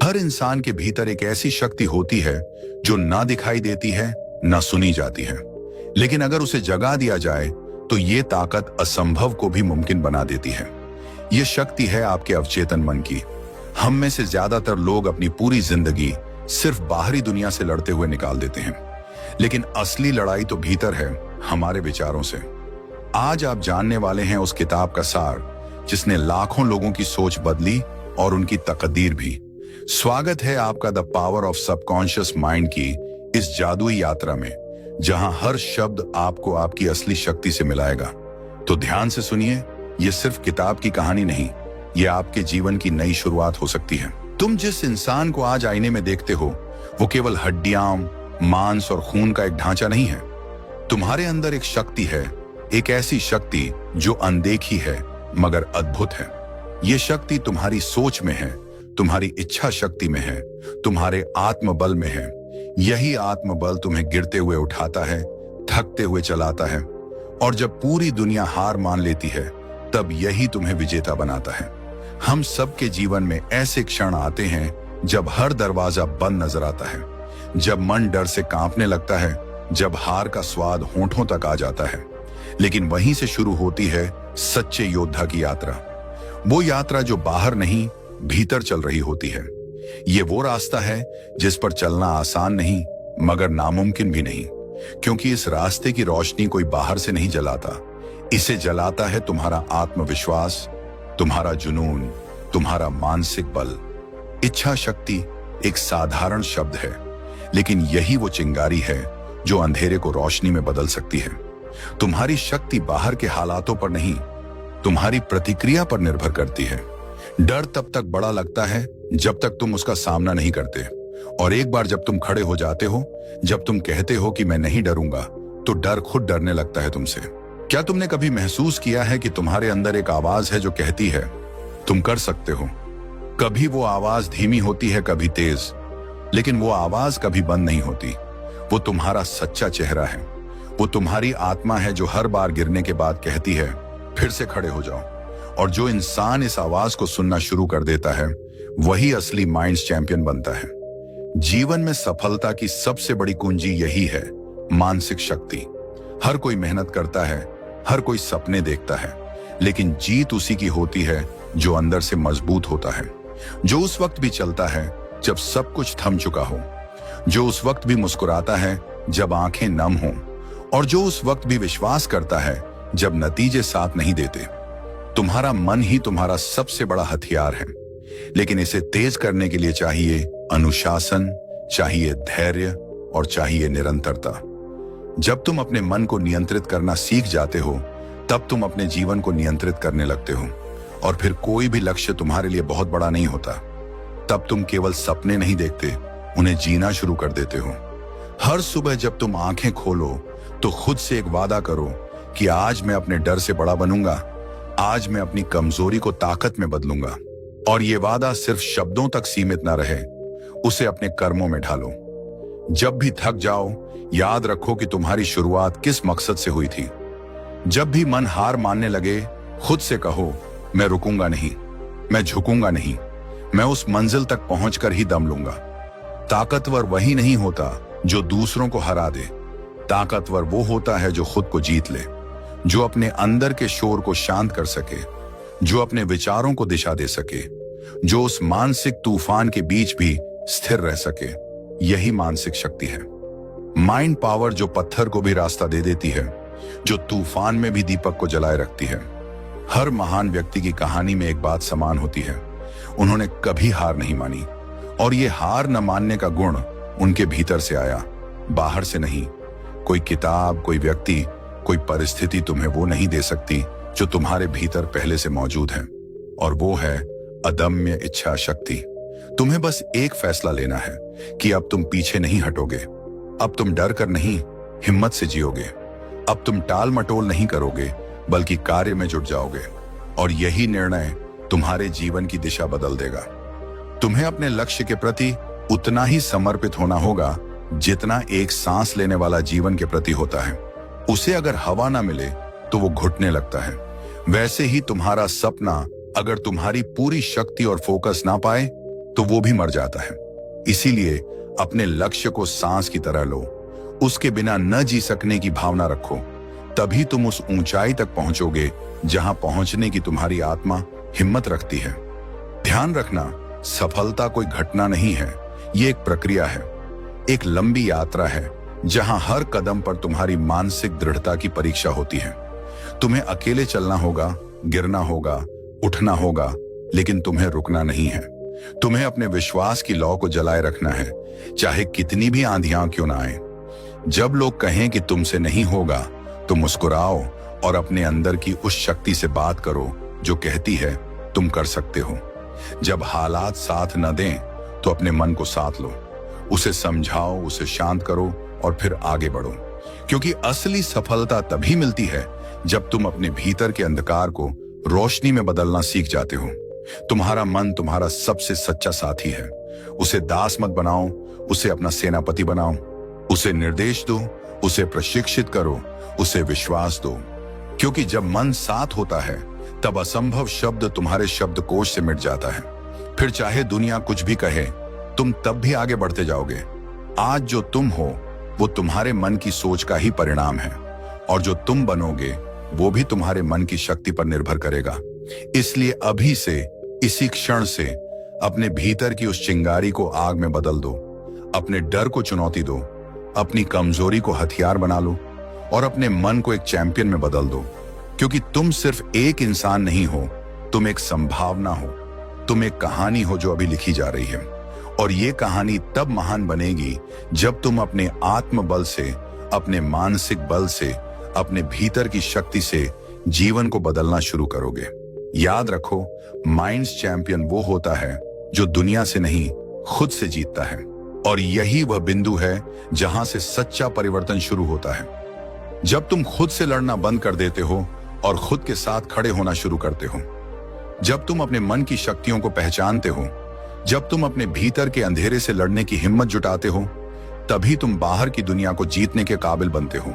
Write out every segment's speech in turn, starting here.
हर इंसान के भीतर एक ऐसी शक्ति होती है जो ना दिखाई देती है, ना सुनी जाती है, लेकिन अगर उसे जगा दिया जाए तो ये ताकत असंभव को भी मुमकिन बना देती है। ये शक्ति है आपके अवचेतन मन की। हम में से ज्यादातर लोग अपनी पूरी जिंदगी सिर्फ बाहरी दुनिया से लड़ते हुए निकाल देते हैं, लेकिन असली लड़ाई तो भीतर है, हमारे विचारों से। आज आप जानने वाले हैं उस किताब का सार जिसने लाखों लोगों की सोच बदली और उनकी तकदीर भी। स्वागत है आपका the power of subconscious mind की इस जादुई यात्रा में, जहां हर शब्द आपको आपकी असली शक्ति से मिलाएगा। तो ध्यान से सुनिए, यह सिर्फ किताब की कहानी नहीं, यह आपके जीवन की नई शुरुआत हो सकती है। तुम जिस इंसान को आज आईने में देखते हो वो केवल हड्डियां, मांस और खून का एक ढांचा नहीं है। तुम्हारे अंदर एक शक्ति है, एक ऐसी शक्ति जो अनदेखी है मगर अद्भुत है। यह शक्ति तुम्हारी सोच में है, तुम्हारी इच्छा शक्ति में है, तुम्हारे आत्मबल में है। यही आत्मबल तुम्हें गिरते हुए उठाता है, थकते हुए चलाता है, और जब पूरी दुनिया हार मान लेती है तब यही तुम्हें विजेता बनाता है। हम सबके जीवन में ऐसे क्षण आते हैं जब हर दरवाजा बंद नजर आता है, जब मन डर से कांपने लगता है, जब हार का स्वाद होंठों तक आ जाता है। लेकिन वहीं से शुरू होती है सच्चे योद्धा की यात्रा। वो यात्रा जो बाहर नहीं, भीतर चल रही होती है। ये वो रास्ता है जिस पर चलना आसान नहीं मगर नामुमकिन भी नहीं, क्योंकि इस रास्ते की रोशनी कोई बाहर से नहीं जलाता। इसे जलाता है तुम्हारा आत्मविश्वास, तुम्हारा जुनून, तुम्हारा मानसिक बल। इच्छा शक्ति एक साधारण शब्द है, लेकिन यही वो चिंगारी है जो अंधेरे को रोशनी में बदल सकती है। तुम्हारी शक्ति बाहर के हालातों पर नहीं, तुम्हारी प्रतिक्रिया पर निर्भर करती है। डर तब तक बड़ा लगता है जब तक तुम उसका सामना नहीं करते, और एक बार जब तुम खड़े हो जाते हो, जब तुम कहते हो कि मैं नहीं डरूंगा, तो डर खुद डरने लगता है तुमसे। क्या तुमने कभी महसूस किया है कि तुम्हारे अंदर एक आवाज है जो कहती है तुम कर सकते हो? कभी वो आवाज धीमी होती है, कभी तेज, लेकिन वो आवाज कभी बंद नहीं होती। वो तुम्हारा सच्चा चेहरा है, वो तुम्हारी आत्मा है जो हर बार गिरने के बाद कहती है फिर से खड़े हो जाओ। और जो इंसान इस आवाज को सुनना शुरू कर देता है वही असली माइंड्स चैंपियन बनता है। जीवन में सफलता की सबसे बड़ी कुंजी यही है, मानसिक शक्ति। हर कोई मेहनत करता है, हर कोई सपने देखता है, लेकिन जीत उसी की होती है जो अंदर से मजबूत होता है, जो उस वक्त भी चलता है जब सब कुछ थम चुका हो, जो उस वक्त भी मुस्कुराता है जब आंखें नम हों, और जो उस वक्त भी विश्वास करता है जब नतीजे साथ नहीं देते। तुम्हारा मन ही तुम्हारा सबसे बड़ा हथियार है, लेकिन इसे तेज करने के लिए चाहिए अनुशासन, चाहिए धैर्य और चाहिए निरंतरता। जब तुम अपने मन को नियंत्रित करना सीख जाते हो तब तुम अपने जीवन को नियंत्रित करने लगते हो, और फिर कोई भी लक्ष्य तुम्हारे लिए बहुत बड़ा नहीं होता। तब तुम केवल सपने नहीं देखते, उन्हें जीना शुरू कर देते हो। हर सुबह जब तुम आंखें खोलो तो खुद से एक वादा करो कि आज मैं अपने डर से बड़ा बनूंगा, आज मैं अपनी कमजोरी को ताकत में बदलूंगा। और ये वादा सिर्फ शब्दों तक सीमित ना रहे, उसे अपने कर्मों में ढालो। जब भी थक जाओ, याद रखो कि तुम्हारी शुरुआत किस मकसद से हुई थी। जब भी मन हार मानने लगे, खुद से कहो मैं रुकूंगा नहीं, मैं झुकूंगा नहीं, मैं उस मंजिल तक पहुंचकर ही दम लूंगा। ताकतवर वही नहीं होता जो दूसरों को हरा दे, ताकतवर वो होता है जो खुद को जीत ले, जो अपने अंदर के शोर को शांत कर सके, जो अपने विचारों को दिशा दे सके, जो उस मानसिक तूफान के बीच भी स्थिर रह सके। यही मानसिक शक्ति है। माइंड पावर जो पत्थर को भी रास्ता दे देती है, जो तूफान में भी दीपक को जलाए रखती है। हर महान व्यक्ति की कहानी में एक बात समान होती है, उन्होंने कभी हार नहीं मानी, और ये हार न मानने का गुण उनके भीतर से आया, बाहर से नहीं। कोई किताब, कोई व्यक्ति, कोई परिस्थिति तुम्हें वो नहीं दे सकती जो तुम्हारे भीतर पहले से मौजूद है, और वो है अदम्य इच्छा शक्ति। तुम्हें बस एक फैसला लेना है कि अब तुम पीछे नहीं हटोगे, अब तुम डर कर नहीं, हिम्मत से जियोगे, अब तुम टाल मटोल नहीं करोगे बल्कि कार्य में जुट जाओगे, और यही निर्णय तुम्हारे जीवन की दिशा बदल देगा। तुम्हें अपने लक्ष्य के प्रति उतना ही समर्पित होना होगा जितना एक सांस लेने वाला जीवन के प्रति होता है। उसे अगर हवा ना मिले तो वो घुटने लगता है। वैसे ही तुम्हारा सपना अगर तुम्हारी पूरी शक्ति और फोकस ना पाए तो वो भी मर जाता है। इसीलिए अपने लक्ष्य को सांस की तरह लो, उसके बिना न जी सकने की भावना रखो, तभी तुम उस ऊंचाई तक पहुंचोगे जहां पहुंचने की तुम्हारी आत्मा हिम्मत रखती है। ध्यान रखना, सफलता कोई घटना नहीं है, ये एक प्रक्रिया है, एक लंबी यात्रा है जहां हर कदम पर तुम्हारी मानसिक दृढ़ता की परीक्षा होती है। तुम्हें अकेले चलना होगा, गिरना होगा, उठना होगा, लेकिन तुम्हें रुकना नहीं है। तुम्हें अपने विश्वास की लौ को जलाए रखना है, चाहे कितनी भी आंधियां क्यों ना आए। जब लोग कहें कि तुमसे नहीं होगा, तो मुस्कुराओ और अपने अंदर की उस शक्ति से बात करो जो कहती है तुम कर सकते हो। जब हालात साथ न दें, तो अपने मन को साथ लो, उसे समझाओ, उसे शांत करो और फिर आगे बढ़ो। क्योंकि असली सफलता तभी मिलती है जब तुम अपने भीतर के अंधकार को रोशनी में बदलना सीख जाते हो। तुम्हारा मन तुम्हारा सबसे सच्चा साथी है। उसे दास मत बनाओ, उसे अपना सेनापति बनाओ। उसे निर्देश दो, उसे प्रशिक्षित करो, उसे विश्वास दो। क्योंकि जब मन साथ होता है, तब असंभव शब्द तुम्हारे शब्दकोश से मिट जाता है। फिर चाहे दुनिया कुछ भी कहे, तुम तब भी आगे बढ़ते जाओगे। आज जो तुम हो, वो तुम्हारे मन की सोच का ही परिणाम है, और जो तुम बनोगे वो भी तुम्हारे मन की शक्ति पर निर्भर करेगा। इसलिए अभी से, इसी क्षण से अपने भीतर की उस चिंगारी को आग में बदल दो। अपने डर को चुनौती दो, अपनी कमजोरी को हथियार बना लो और अपने मन को एक चैंपियन में बदल दो। क्योंकि तुम सिर्फ एक इंसान नहीं हो, तुम एक संभावना हो, तुम एक कहानी हो जो अभी लिखी जा रही है। और ये कहानी तब महान बनेगी जब तुम अपने आत्मबल से, अपने मानसिक बल से, अपने भीतर की शक्ति से जीवन को बदलना शुरू करोगे। याद रखो, माइंड्स चैंपियन वो होता है जो दुनिया से नहीं, खुद से जीतता है। और यही वह बिंदु है जहां से सच्चा परिवर्तन शुरू होता है। जब तुम खुद से लड़ना बंद कर देते हो और खुद के साथ खड़े होना शुरू करते हो, जब तुम अपने मन की शक्तियों को पहचानते हो, जब तुम अपने भीतर के अंधेरे से लड़ने की हिम्मत जुटाते हो, तभी तुम बाहर की दुनिया को जीतने के काबिल बनते हो।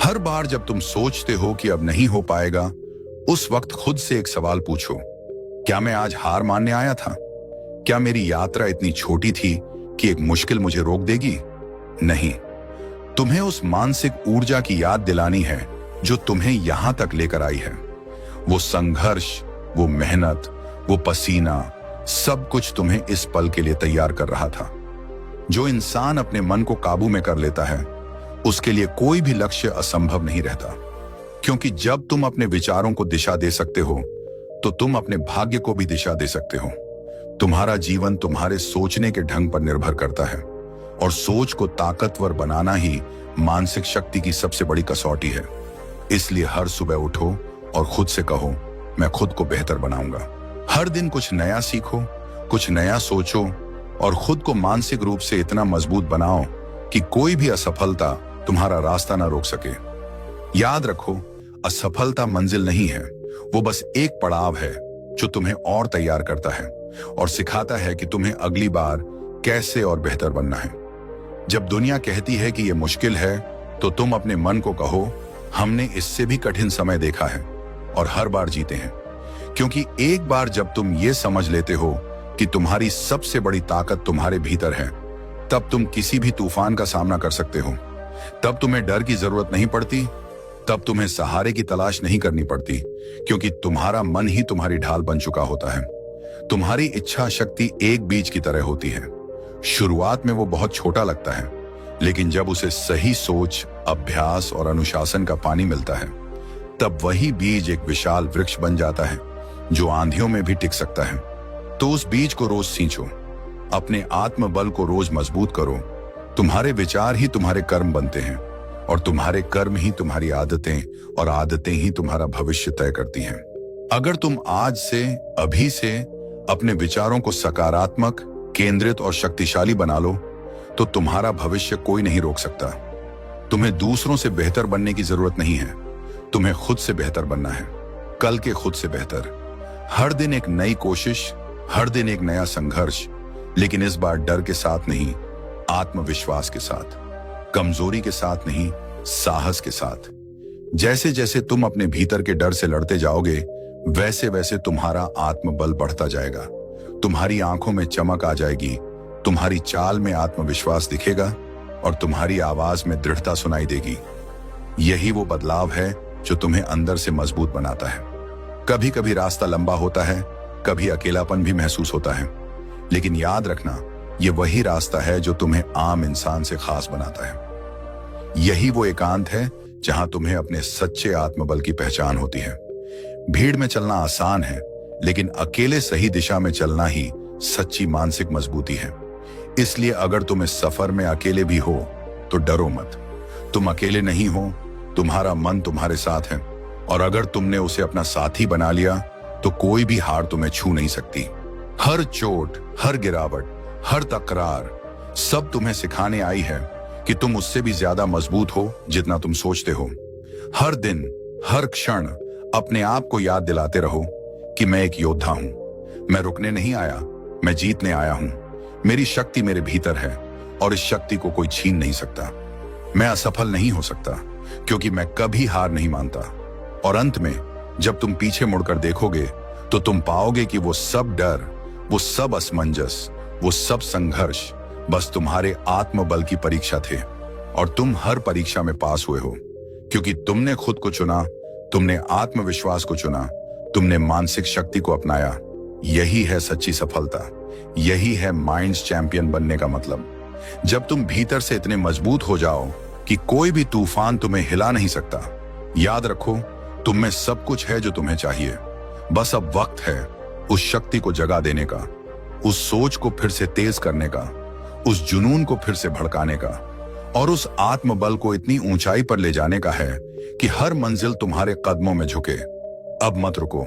हर बार जब तुम सोचते हो कि अब नहीं हो पाएगा, उस वक्त खुद से एक सवाल पूछो, क्या मैं आज हार मानने आया था? क्या मेरी यात्रा इतनी छोटी थी कि एक मुश्किल मुझे रोक देगी? नहीं, तुम्हें उस मानसिक ऊर्जा की याद दिलानी है जो तुम्हें यहां तक लेकर आई है। वो संघर्ष, वो मेहनत, वो पसीना, सब कुछ तुम्हें इस पल के लिए तैयार कर रहा था। जो इंसान अपने मन को काबू में कर लेता है, उसके लिए कोई भी लक्ष्य असंभव नहीं रहता। क्योंकि जब तुम अपने विचारों को दिशा दे सकते हो, तो तुम अपने भाग्य को भी दिशा दे सकते हो। तुम्हारा जीवन तुम्हारे सोचने के ढंग पर निर्भर करता है, और सोच को ताकतवर बनाना ही मानसिक शक्ति की सबसे बड़ी कसौटी है। इसलिए हर सुबह उठो और खुद से कहो, मैं खुद को बेहतर बनाऊंगा। हर दिन कुछ नया सीखो, कुछ नया सोचो और खुद को मानसिक रूप से इतना मजबूत बनाओ कि कोई भी असफलता तुम्हारा रास्ता ना रोक सके। याद रखो, असफलता मंजिल नहीं है, वो बस एक पड़ाव है जो तुम्हें और तैयार करता है और सिखाता है कि तुम्हें अगली बार कैसे और बेहतर बनना है। जब दुनिया कहती है कि यह मुश्किल है, तो तुम अपने मन को कहो, हमने इससे भी कठिन समय देखा है और हर बार जीते हैं। क्योंकि एक बार जब तुम ये समझ लेते हो कि तुम्हारी सबसे बड़ी ताकत तुम्हारे भीतर है, तब तुम किसी भी तूफान का सामना कर सकते हो। तब तुम्हें डर की जरूरत नहीं पड़ती, तब तुम्हें सहारे की तलाश नहीं करनी पड़ती, क्योंकि तुम्हारा मन ही तुम्हारी ढाल बन चुका होता है। तुम्हारी इच्छा शक्ति एक बीज की तरह होती है। शुरुआत में वो बहुत छोटा लगता है, लेकिन जब उसे सही सोच, अभ्यास और अनुशासन का पानी मिलता है, तब वही बीज एक विशाल वृक्ष बन जाता है जो आंधियों में भी टिक सकता है। तो उस बीज को रोज सींचो, अपने आत्मबल को रोज मजबूत करो। तुम्हारे विचार ही तुम्हारे कर्म बनते हैं और तुम्हारे कर्म ही तुम्हारी आदतें और आदतें ही तुम्हारा भविष्य तय करती हैं। अगर तुम आज से, अभी से अपने विचारों को सकारात्मक, केंद्रित और शक्तिशाली बना लो, तो तुम्हारा भविष्य कोई नहीं रोक सकता। तुम्हें दूसरों से बेहतर बनने की जरूरत नहीं है, तुम्हें खुद से बेहतर बनना है, कल के खुद से बेहतर। हर दिन एक नई कोशिश, हर दिन एक नया संघर्ष, लेकिन इस बार डर के साथ नहीं, आत्मविश्वास के साथ, कमजोरी के साथ नहीं, साहस के साथ। जैसे जैसे तुम अपने भीतर के डर से लड़ते जाओगे, वैसे वैसे तुम्हारा आत्मबल बढ़ता जाएगा। तुम्हारी आंखों में चमक आ जाएगी, तुम्हारी चाल में आत्मविश्वास दिखेगा और तुम्हारी आवाज में दृढ़ता सुनाई देगी। यही वो बदलाव है जो तुम्हें अंदर से मजबूत बनाता है। कभी कभी रास्ता लंबा होता है, कभी अकेलापन भी महसूस होता है, लेकिन याद रखना, ये वही रास्ता है जो तुम्हें आम इंसान से खास बनाता है। यही वो एकांत है जहां तुम्हें अपने सच्चे आत्मबल की पहचान होती है। भीड़ में चलना आसान है, लेकिन अकेले सही दिशा में चलना ही सच्ची मानसिक मजबूती है। इसलिए अगर तुम इस सफर में अकेले भी हो तो डरो मत। तुम अकेले नहीं हो, तुम्हारा मन तुम्हारे साथ है, और अगर तुमने उसे अपना साथी बना लिया तो कोई भी हार तुम्हें छू नहीं सकती। हर चोट, हर गिरावट, हर तकरार सब तुम्हें सिखाने आई है कि तुम उससे भी ज्यादा मजबूत हो जितना तुम सोचते हो। हर दिन, हर क्षण अपने आप को याद दिलाते रहो कि मैं एक योद्धा हूं। मैं रुकने नहीं आया, मैं जीतने आया हूं। मेरी शक्ति मेरे भीतर है और इस शक्ति को कोई छीन नहीं सकता। मैं असफल नहीं हो सकता क्योंकि मैं कभी हार नहीं मानता। और अंत में जब तुम पीछे मुड़कर देखोगे तो तुम पाओगे कि वो सब डर, वो सब असमंजस, वो सब संघर्ष बस तुम्हारे आत्मबल की परीक्षा थे, और तुम हर परीक्षा में पास हुए हो क्योंकि तुमने खुद को चुना, तुमने आत्मविश्वास को चुना, तुमने मानसिक शक्ति को अपनाया। यही है सच्ची सफलता, यही है माइंड्स चैंपियन बनने का मतलब। जब तुम भीतर से इतने मजबूत हो जाओ कि कोई भी तूफान तुम्हें हिला नहीं सकता, याद रखो तुम में सब कुछ है जो तुम्हें चाहिए। बस अब वक्त है उस शक्ति को जगा देने का, उस सोच को फिर से तेज करने का, उस जुनून को फिर से भड़काने का, और उस आत्मबल को इतनी ऊंचाई पर ले जाने का है कि हर मंजिल तुम्हारे कदमों में झुके। अब मत रुको,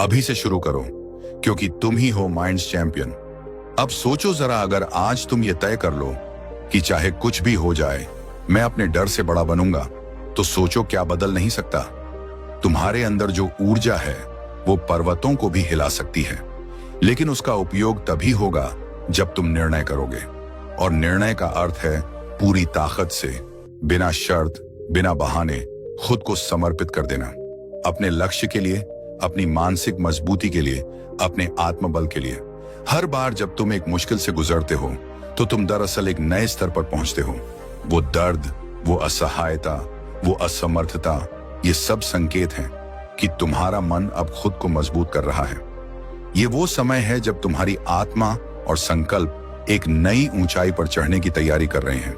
अभी से शुरू करो, क्योंकि तुम ही हो माइंड्स चैंपियन। अब सोचो जरा, अगर आज तुम ये तय कर लो कि चाहे कुछ भी हो जाए मैं अपने डर से बड़ा बनूंगा, तो सोचो क्या बदल नहीं सकता। तुम्हारे अंदर जो ऊर्जा है वो पर्वतों को भी हिला सकती है, लेकिन उसका उपयोग तभी होगा जब तुम निर्णय करोगे। और निर्णय का अर्थ है पूरी ताकत से, बिना शर्त, बिना बहाने खुद को समर्पित कर देना, अपने लक्ष्य के लिए, अपनी मानसिक मजबूती के लिए, अपने आत्मबल के लिए। हर बार जब तुम एक मुश्किल से गुजरते हो तो तुम दरअसल एक नए स्तर पर पहुंचते हो। वो दर्द, वो असहायता, वो असमर्थता, ये सब संकेत हैं कि तुम्हारा मन अब खुद को मजबूत कर रहा है। ये वो समय है जब तुम्हारी आत्मा और संकल्प एक नई ऊंचाई पर चढ़ने की तैयारी कर रहे हैं।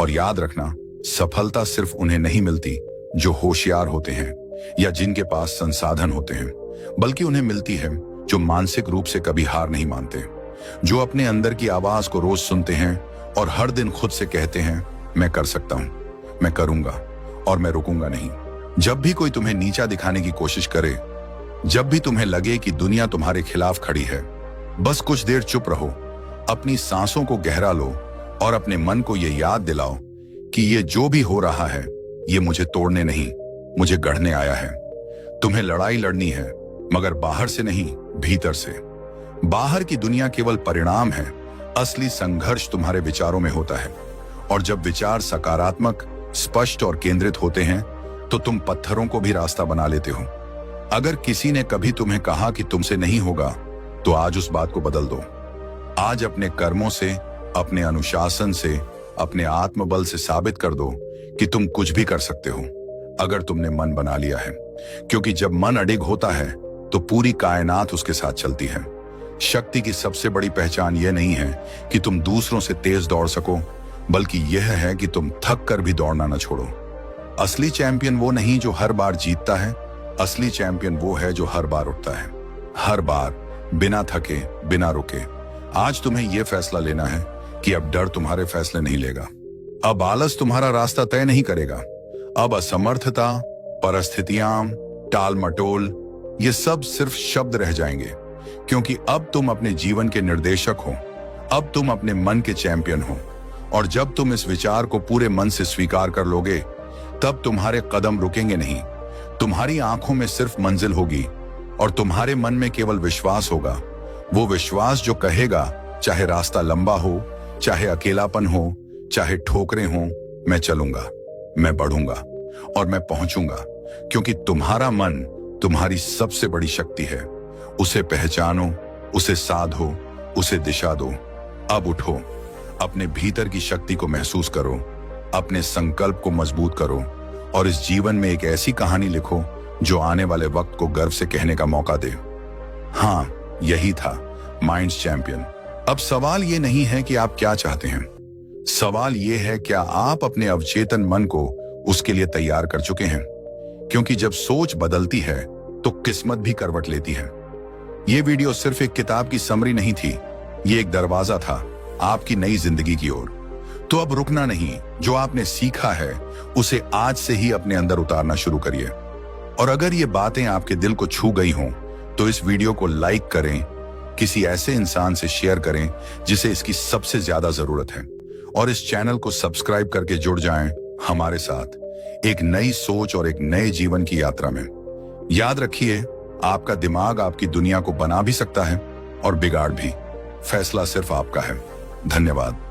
और याद रखना, सफलता सिर्फ उन्हें नहीं मिलती जो होशियार होते हैं या जिनके पास संसाधन होते हैं, बल्कि उन्हें मिलती है जो मानसिक रूप से कभी हार नहीं मानते, जो अपने अंदर की आवाज को रोज सुनते हैं और हर दिन खुद से कहते हैं, मैं कर सकता हूं, मैं करूंगा और मैं रुकूंगा नहीं। जब भी कोई तुम्हें नीचा दिखाने की कोशिश करे, जब भी तुम्हें लगे कि दुनिया तुम्हारे खिलाफ खड़ी है, बस कुछ देर चुप रहो, अपनी सांसों को गहरा लो और अपने मन को यह याद दिलाओ कि ये जो भी हो रहा है ये मुझे तोड़ने नहीं, मुझे गढ़ने आया है। तुम्हें लड़ाई लड़नी है, मगर बाहर से नहीं, भीतर से। बाहर की दुनिया केवल परिणाम है, असली संघर्ष तुम्हारे विचारों में होता है। और जब विचार सकारात्मक, स्पष्ट और केंद्रित होते हैं तो तुम पत्थरों को भी रास्ता बना लेते हो। अगर किसी ने कभी तुम्हें कहा कि तुमसे नहीं होगा, तो आज उस बात को बदल दो। आज अपने कर्मों से, अपने अनुशासन से, अपने आत्मबल से साबित कर दो कि तुम कुछ भी कर सकते हो अगर तुमने मन बना लिया है। क्योंकि जब मन अडिग होता है तो पूरी कायनात उसके साथ चलती है। शक्ति की सबसे बड़ी पहचान यह नहीं है कि तुम दूसरों से तेज दौड़ सको, बल्कि यह है कि तुम थक कर भी दौड़ना न छोड़ो। असली चैंपियन वो नहीं जो हर बार जीतता है, असली चैंपियन वो है जो हर बार उठता है, हर बार, बिना थके, बिना रुके। आज तुम्हें यह फैसला लेना है कि अब डर तुम्हारे फैसले नहीं लेगा, अब आलस तुम्हारा रास्ता तय नहीं करेगा, अब असमर्थता, परिस्थितियां, टाल मटोल, ये सब सिर्फ शब्द रह जाएंगे। क्योंकि अब तुम अपने जीवन के निर्देशक हो, अब तुम अपने मन के चैंपियन हो। और जब तुम इस विचार को पूरे मन से स्वीकार कर लोगे, तब तुम्हारे कदम रुकेंगे नहीं, तुम्हारी आंखों में सिर्फ मंजिल होगी और तुम्हारे मन में केवल विश्वास होगा। वो विश्वास जो कहेगा, चाहे रास्ता लंबा हो, चाहे अकेलापन हो, चाहे ठोकरें हो, मैं चलूंगा, मैं बढ़ूंगा और मैं पहुंचूंगा। क्योंकि तुम्हारा मन तुम्हारी सबसे बड़ी शक्ति है। उसे पहचानो, उसे साधो, उसे दिशा दो। अब उठो, अपने भीतर की शक्ति को महसूस करो, अपने संकल्प को मजबूत करो और इस जीवन में एक ऐसी कहानी लिखो जो आने वाले वक्त को गर्व से कहने का मौका दे। हाँ, यही था माइंड्स चैंपियन। अब सवाल ये नहीं है कि आप क्या चाहते हैं, सवाल ये है क्या आप अपने अवचेतन मन को उसके लिए तैयार कर चुके हैं। क्योंकि जब सोच बदलती है तो किस्मत भी करवट लेती है। ये वीडियो सिर्फ एक किताब की समरी नहीं थी, ये एक दरवाजा था आपकी नई जिंदगी की ओर। तो अब रुकना नहीं, जो आपने सीखा है उसे आज से ही अपने अंदर उतारना शुरू करिए। और अगर ये बातें आपके दिल को छू गई हों तो इस वीडियो को लाइक करें, किसी ऐसे इंसान से शेयर करें जिसे इसकी सबसे ज्यादा जरूरत है, और इस चैनल को सब्सक्राइब करके जुड़ जाएं हमारे साथ एक नई सोच और एक नए जीवन की यात्रा में। याद रखिए, आपका दिमाग आपकी दुनिया को बना भी सकता है और बिगाड़ भी। फैसला सिर्फ आपका है। धन्यवाद।